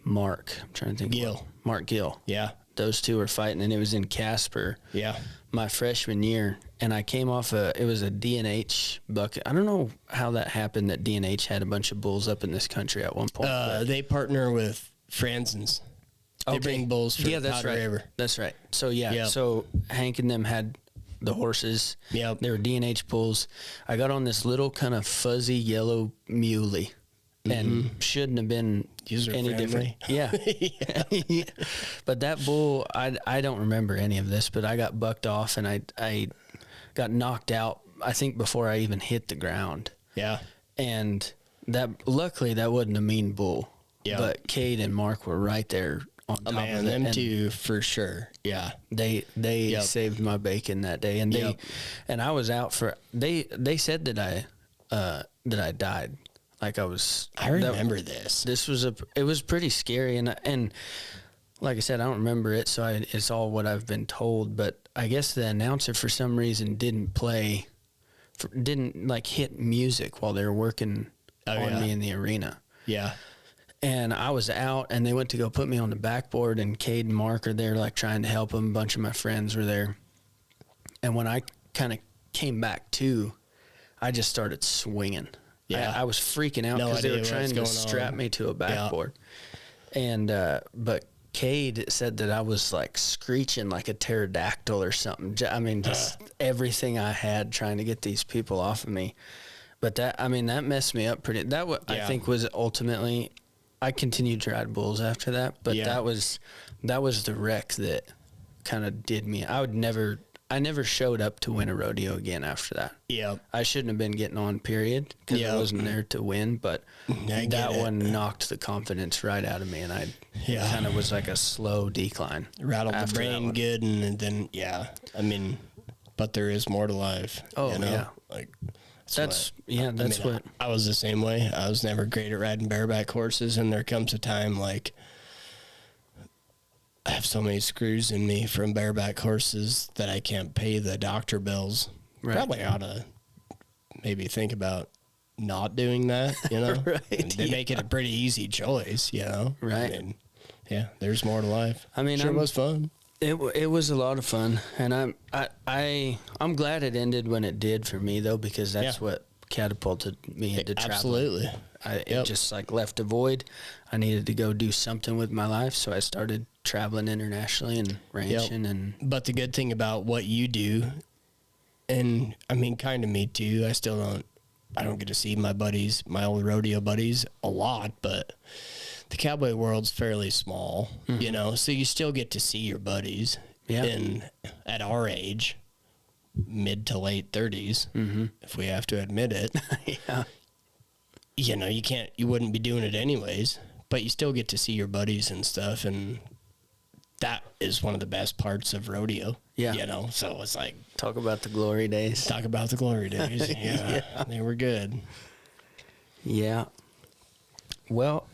Mark. I'm trying to think. Gill. Mark Gill. Yeah. Those two were fighting, and it was in Casper. Yeah. My freshman year, and I came off it was a D&H bucket. I don't know how that happened that D&H had a bunch of bulls up in this country at one point. They partner with Franzen's. They bring bulls for that's Powder right. River. That's right. So, Yep. so Hank and them had the horses. Yep. They were D&H bulls. I got on this little kind of fuzzy yellow muley, and shouldn't have been any different. Yeah. Yeah. But that bull, I don't remember any of this, but I got bucked off, and I got knocked out, I think, before I even hit the ground. Yeah. And luckily that wasn't a mean bull. Yeah. But Cade and Mark were right there on top of it. Them two for sure. Yeah. They saved my bacon that day, and and I was out for. They said that I died. Like I remember this. It was pretty scary, and like I said, I don't remember it, so it's all what I've been told. But I guess the announcer for some reason didn't like hit music while they were working on me in the arena. Yeah. And I was out, and they went to go put me on the backboard, and Cade and Mark are there, like, trying to help them. A bunch of my friends were there. And when I kind of came back to, I just started swinging. Yeah. I was freaking out because they were trying to strap me to a backboard. Yeah. And, but Cade said that I was, like, screeching like a pterodactyl or something. I mean, just everything I had trying to get these people off of me. But that messed me up pretty. I think was ultimately... I continued to ride bulls after that, but that was the wreck that kind of did me. I never showed up to win a rodeo again after that. Yeah, I shouldn't have been getting on, period, because I wasn't there to win. But that one knocked the confidence right out of me, and I kind of was like a slow decline. Rattled the brain good, and then but there is more to life. Oh, you know? Yeah, like. That's what I was the same way. I was never great at riding bareback horses, and there comes a time like I have so many screws in me from bareback horses that I can't pay the doctor bills. Right. Probably ought to maybe think about not doing that, you know? Right. They make it a pretty easy choice, you know? Right. There's more to life. It was fun. It was a lot of fun, and I'm glad it ended when it did for me, though, because that's what catapulted me into traveling. Absolutely. It just like left a void. I needed to go do something with my life, so I started traveling internationally and ranching. But the good thing about what you do, and kind of me too. I don't get to see my old rodeo buddies a lot, but the cowboy world's fairly small, you know, so you still get to see your buddies. Yeah. And at our age, mid to late 30s, if we have to admit it, you know, you wouldn't be doing it anyways, but you still get to see your buddies and stuff. And that is one of the best parts of rodeo. Yeah. You know, so it's like, talk about the glory days. Yeah. They were good. Yeah. Well,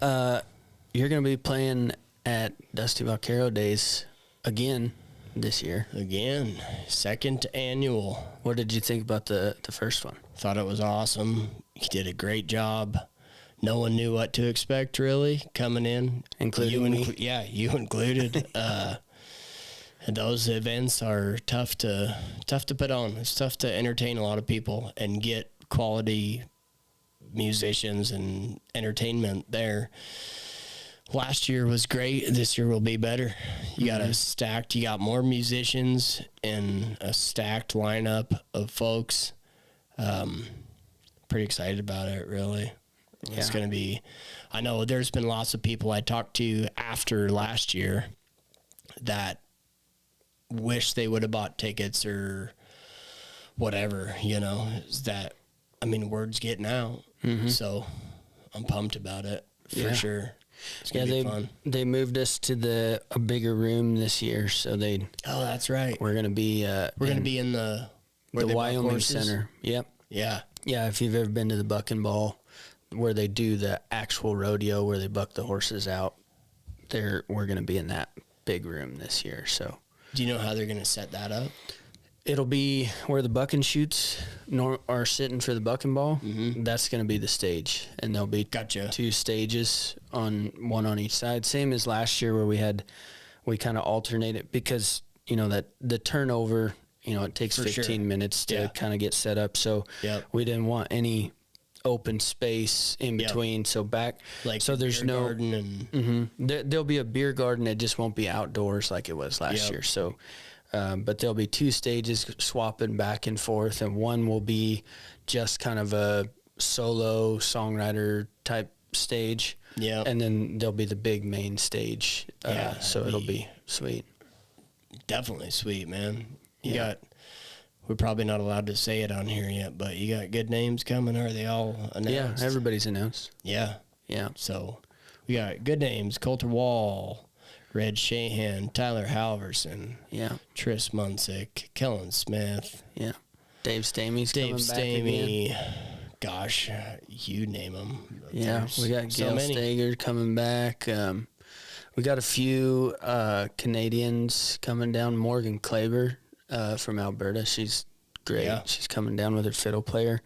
you're going to be playing at Dusty Vaquero Days again this year. Again, second annual. What did you think about the first one? Thought it was awesome. He did a great job. No one knew what to expect, really, coming in. Including me? You included. And those events are tough to put on. It's tough to entertain a lot of people and get quality musicians and entertainment there. Last year was great. This year will be better. You got more musicians and a stacked lineup of folks. Pretty excited about it, really. Yeah. It's going to be, I know there's been lots of people I talked to after last year that wish they would have bought tickets or whatever, you know, word's getting out. So I'm pumped about it for sure. It's gonna be fun. They moved us to a bigger room this year, so Oh, that's right. We're gonna be in the Wyoming Center. Yep. Yeah. Yeah. If you've ever been to the Buck and Ball, where they do the actual rodeo, where they buck the horses out, we're gonna be in that big room this year. So. Do you know how they're gonna set that up? It'll be where the bucking chutes are sitting for the bucking ball. Mm-hmm. That's going to be the stage, and there'll be two stages one on each side. Same as last year where we kind of alternated because that the turnover, it takes 15 minutes to kind of get set up. So we didn't want any open space in between. So so there's no garden and there'll be a beer garden. It just won't be outdoors like it was last year. So. But there'll be two stages swapping back and forth, and one will be just kind of a solo songwriter type stage. Yeah. And then there'll be the big main stage. So it'll be sweet. Definitely sweet, man. We're probably not allowed to say it on here yet, but you got good names coming. Are they all announced? Yeah, everybody's announced. Yeah. Yeah. So we got good names: Coulter Wall, Red Shahan, Tyler Halverson, Tris Munsick, Kellen Smith, Dave Stamey's coming back again. Gosh, you name them. Yeah, we got Gail Stager coming back. We got a few Canadians coming down. Morgan Klaber from Alberta. She's great. Yeah. She's coming down with her fiddle player.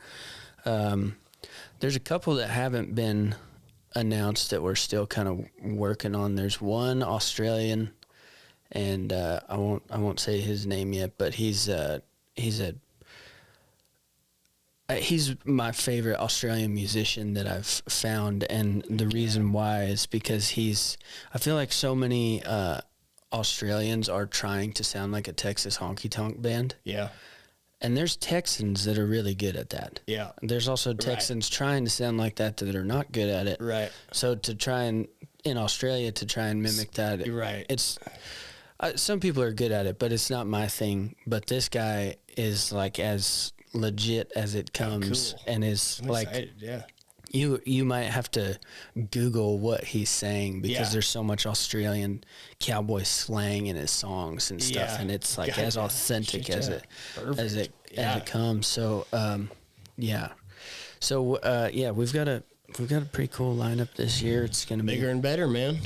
There's a couple that haven't been announced that we're still kind of working on. There's one Australian, and I won't say his name yet, but he's my favorite Australian musician that I've found, and the reason why is because I feel like so many Australians are trying to sound like a Texas honky tonk band. Yeah. And there's Texans that are really good at that. Yeah. There's also Texans trying to sound like that are not good at it. Right. So in Australia to try and mimic that. It's some people are good at it, but it's not my thing. But this guy is like as legit as it comes, and is like, you might have to Google what he's saying because there's so much Australian cowboy slang in his songs and stuff, and it's like as authentic as it comes. So we've got a pretty cool lineup this year. It's gonna be bigger and better, man.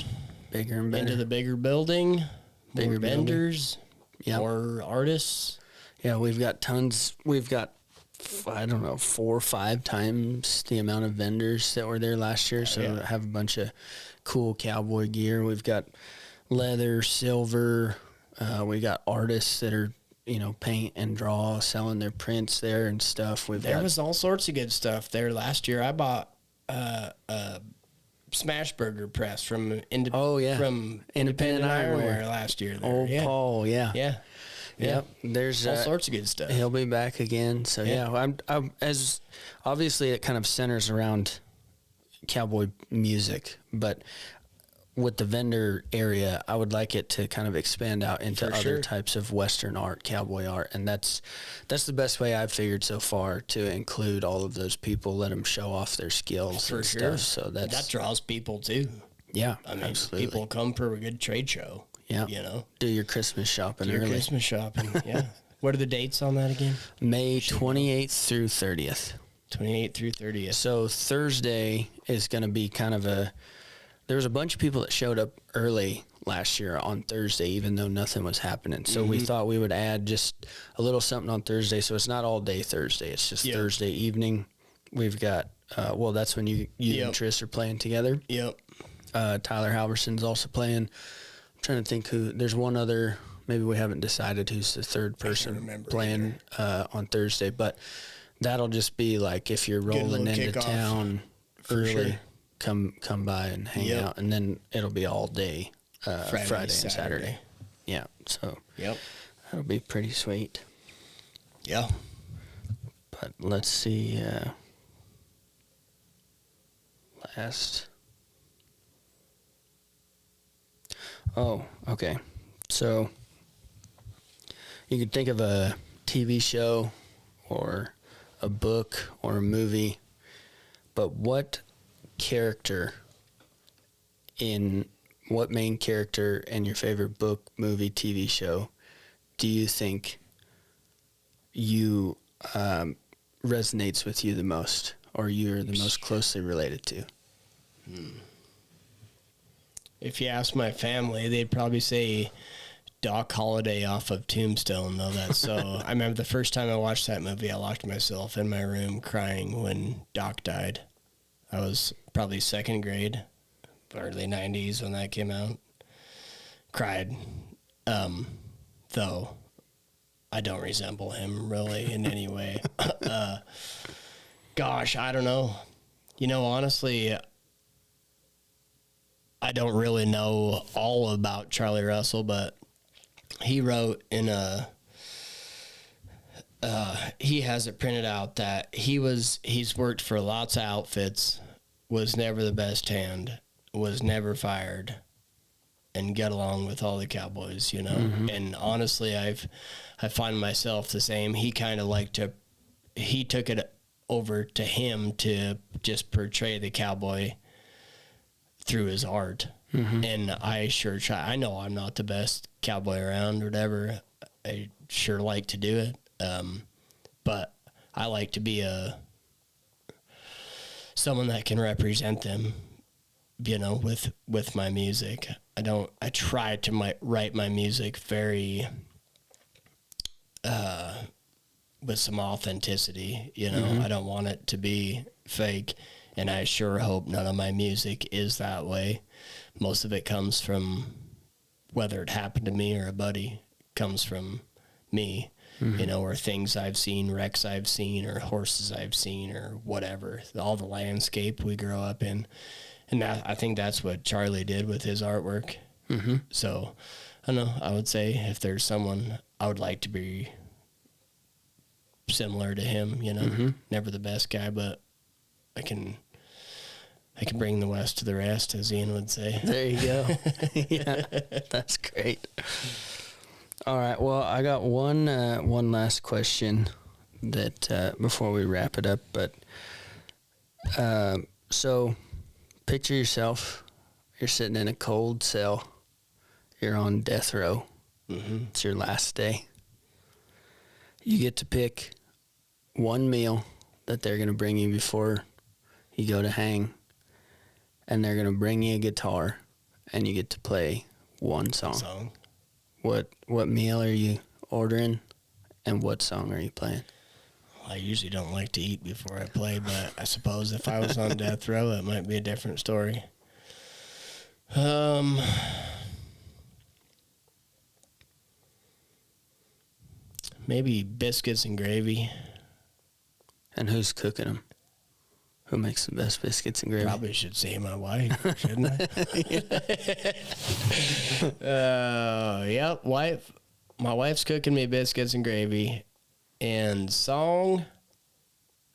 Bigger and better. Into the bigger building, bigger vendors, more artists. Yeah, we've got tons. We've got 4 or 5 times the amount of vendors that were there last year. So we have a bunch of cool cowboy gear. We've got leather, silver. We got artists that are, paint and draw, selling their prints there and stuff. There was all sorts of good stuff there last year. I bought a Smashburger press from Independent Ironware last year. There. Old Paul, yeah. Yep, there's all sorts of good stuff. He'll be back again. So I'm as obviously it kind of centers around cowboy music, but with the vendor area, I would like it to kind of expand out into other types of Western art, cowboy art, and that's the best way I've figured so far to include all of those people, let them show off their skills and stuff. So that draws people too. Yeah, I mean, absolutely. People come for a good trade show. Yeah. Do your Christmas shopping early. Christmas shopping, yeah. What are the dates on that again? May 28th through 30th. 28th through 30th. So Thursday is going to be kind of there was a bunch of people that showed up early last year on Thursday, even though nothing was happening. So we thought we would add just a little something on Thursday. So it's not all day Thursday. It's just Thursday evening. We've got, that's when you and Tris are playing together. Yep. Tyler Halverson's also playing. I'm trying to think there's one other, maybe we haven't decided who's the third person playing on Thursday, but that'll just be like if you're rolling into town early, come by and hang out, and then it'll be all day Friday and Saturday. Yeah, so that'll be pretty sweet. Yeah. But let's see, Oh, okay. So you could think of a TV show or a book or a movie, but what main character in your favorite book, movie, TV show do you think resonates with you the most, or you're the most closely related to? If you ask my family, they'd probably say Doc Holliday off of Tombstone, though. That's so. I remember the first time I watched that movie, I locked myself in my room crying when Doc died. I was probably second grade, early 90s when that came out. Cried. Though I don't resemble him really in any way. Gosh, I don't know. You know, honestly, I don't really know all about Charlie Russell, but he wrote in he has it printed out that he's worked for lots of outfits, was never the best hand, was never fired, and get along with all the cowboys, you know. Mm-hmm. And honestly, I find myself the same. He kind of he took it over to him to just portray the cowboy through his art. Mm-hmm. And I sure try. I know I'm not the best cowboy around or whatever. I sure like to do it. But I like to be someone that can represent them, you know, with my music. I try to write my music very, with some authenticity, you know. Mm-hmm. I don't want it to be fake, and I sure hope none of my music is that way. Most of it comes from, whether it happened to me or a buddy, comes from me, mm-hmm. you know, or things I've seen, wrecks I've seen, or horses I've seen, or whatever, all the landscape we grow up in. And I think that's what Charlie did with his artwork. Mm-hmm. So, I don't know, I would say if there's someone I would like to be similar to him, you know, mm-hmm. never the best guy, but I can bring the West to the rest, as Ian would say. There you go. Yeah, that's great. All right, well, I got one last question that before we wrap it up, but so picture yourself, you're sitting in a cold cell, you're on death row, mm-hmm. it's your last day. You get to pick one meal that they're going to bring you before you go to hang, and they're going to bring you a guitar, and you get to play one song. What meal are you ordering, and what song are you playing? I usually don't like to eat before I play, but I suppose if I was on death row, it might be a different story. Maybe biscuits and gravy. And who's cooking them? Who makes the best biscuits and gravy? Probably should say my wife, shouldn't I? Yep, wife. My wife's cooking me biscuits and gravy. And song,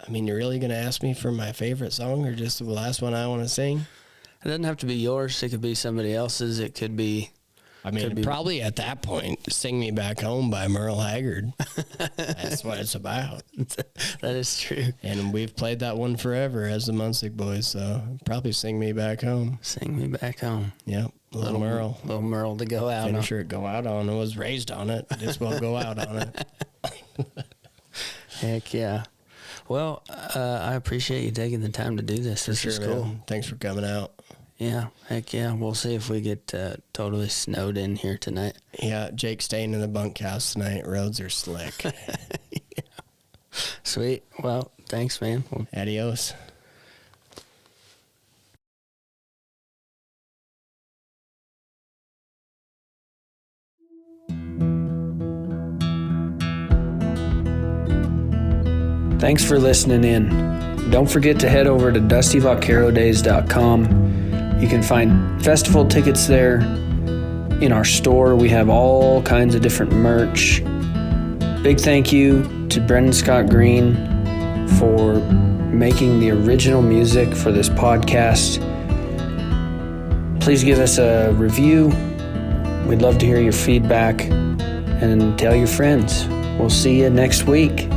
I mean, you're really going to ask me for my favorite song or just the last one I want to sing? It doesn't have to be yours. It could be somebody else's. It could be... I mean, probably at that point, Sing Me Back Home by Merle Haggard. That's what it's about. That is true. And we've played that one forever as the Munsick Boys, so probably Sing Me Back Home. Sing Me Back Home. Yep, little Merle. Little Merle to go out Finisher on. Go out on. I was raised on it. Just will go out on it. Heck yeah. Well, I appreciate you taking the time to do this. This is cool. Man. Thanks for coming out. Yeah, heck yeah. We'll see if we get totally snowed in here tonight. Yeah, Jake's staying in the bunkhouse tonight. Roads are slick. Yeah. Sweet. Well, thanks, man. Adios. Thanks for listening in. Don't forget to head over to dustyvaquerodays.com. You can find festival tickets there. In our store, we have all kinds of different merch. Big thank you to Brendan Scott Green for making the original music for this podcast. Please give us a review. We'd love to hear your feedback, and tell your friends. We'll see you next week.